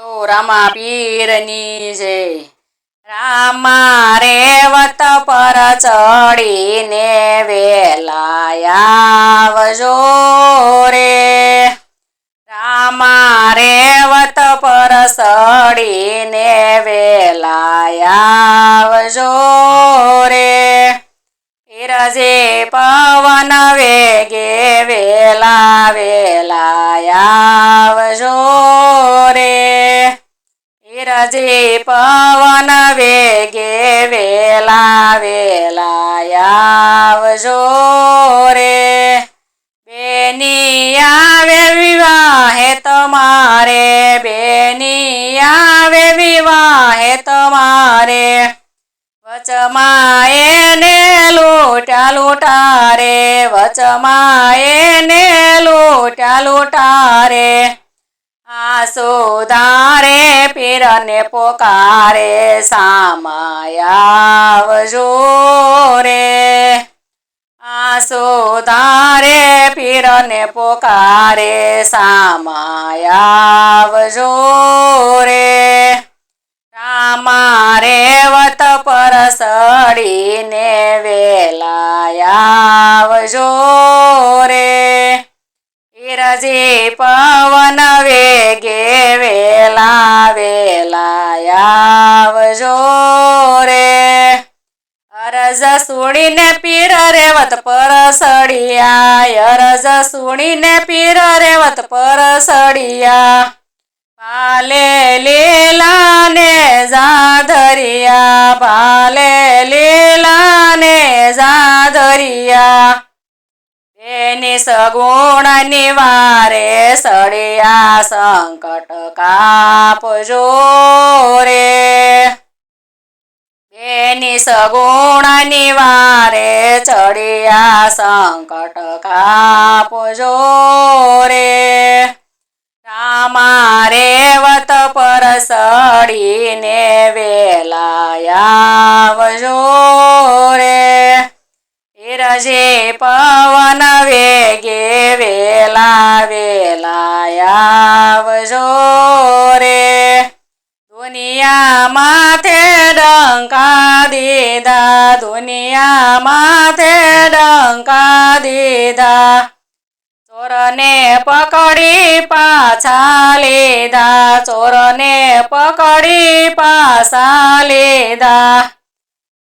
બોલો રામા પીરની જય। રામા રેવત પર ચડીને વેલા આવજો રે। રામા રેવત પર ચડીને વેલા આવજો રે। પીરજે પવન વેગે વેલા વેલા આવજો રે। પીરજે પવન વેગે વેલા વેલા આવજો રે। બેની આવે વિવાહે તમારે, બેની આવે વિવાહે તમારે, વચમાં એને લૂંટ્યા લૂંટા રે, વચમાં એને લૂંટ્યા લૂંટા રે। આસુધારે પીરને પોકારે, સામા આવજો રે। આસુધારે પીરને પોકારે, સામા આવજો રે। રામા રેવત પર ચડીને વેલા આવજો રે। પીરજે પવન વેગે વેલા વેલા આવજો રે। અરજ સુણીને પીર રેવત પર ચડિયા, અરજ સુણીને પીર રેવત પર ચડિયા। ભાલે લીલા ને જાધરિયા, ભાલે લીલા ને જાધરિયા। બેની સગુણ નિવારે સળિયા, સંકટ કાપજો રે। બેની સગુણ નિવારે ચડિયા, સંકટ કાપજો રે। રામા રેવત પર ચડીને વેલા આવજો રે। પીરજે પવન વેગે વેલા વેલા આવજો રે। દુનિયા માથે ડંકા દીધા, દુનિયા માથે ડંકા દીધા। ચોરને પકડી પાછા લીધા, ચોરને પકડી પાછા લીધા।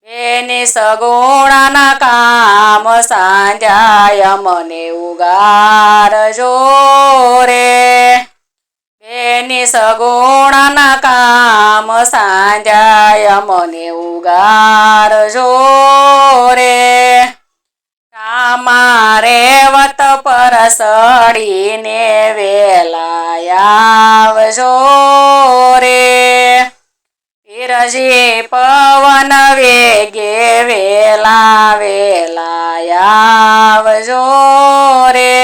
બેની સગુણાના કામ સાંધ્યા, મને ઉગારજો રે। બેની સગુણાના કામ સાંધ્યા, મને ઉગારજો રે। રામા રેવત પર ચડીને વેલા આવજો રે। પીરજે પવન વેગે વેલા વેલા આવજો રે।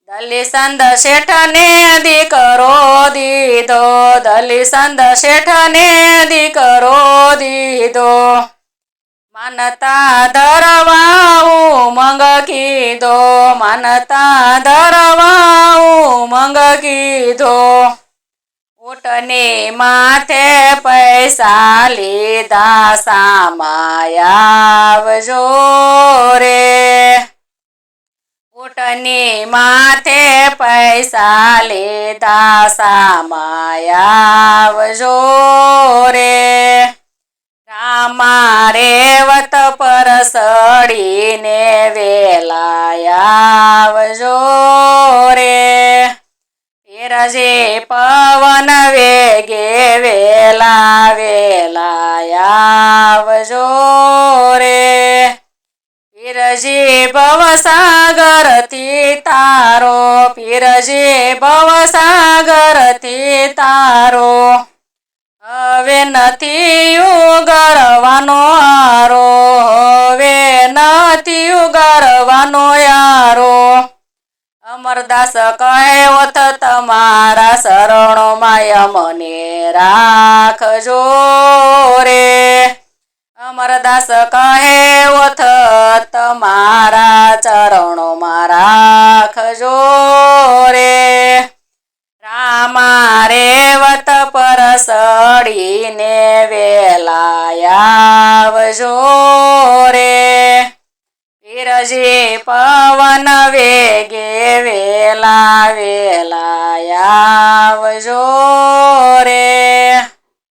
દલીસંદ શેઠને દીકરો દીધો, દલીસંદ શેઠને દીકરો દીધો। માનતા ધરવા ઉમંગ કીધો, માનતા ધરવા ઉમંગ કીધો। ઊંટની માથે પૈસા લીધા, સામા આવજો રે। ઊંટની માથે પૈસા લીધા, સામા આવજો રે। રામા રેવત પર ચડીને વેલા આવજો રે। પીરજે પવન વેગે વેલા વેલા આવજો રે। પીરજે ભવસાગરથી તારો, પીરજે ભવસાગરથી તારો। હવે નથી ઉગરવાનો હારો, હવે નથી ઉગરવાનો યારો। અમરદાસ કહેવત તમારા શરણોમાં મને રાખજો રે। અમરદાસ કહેવત તમારા ચરણોમાં રાખજો રે। રામા રેવત સડીને વેલા આવજો રે પીરજી પવન વેગે વેલા વેલા આવજો રે